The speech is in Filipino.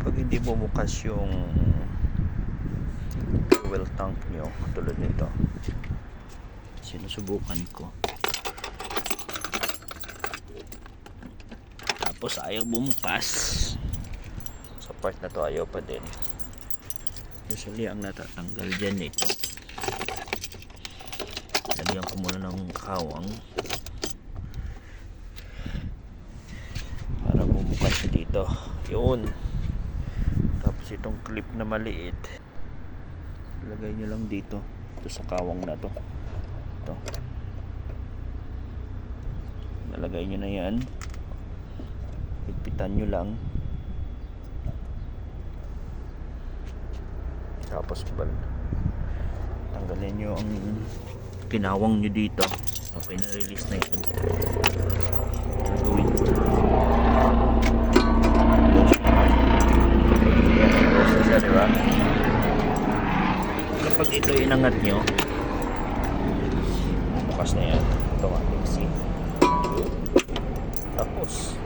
pag hindi bumukas yung fuel tank nyo tulad nito, sinusubukan ko, tapos ayaw bumukas sa part na to, ayaw pa din. Usually ang natatanggal dyan ito, lagyan ko muna ng kawang para bumukas dito, yun. Tapos itong clip na maliit, lagay nyo lang dito, ito sa kawang na to, ito, nalagay nyo na yan, higpitan nyo lang, tapos tanggalin nyo ang kinawang nyo dito. Okay, na-release na yan. Gagawin ko siya, diba? Kapag ito inangat nyo, bukas na yan automatic, see? Tapos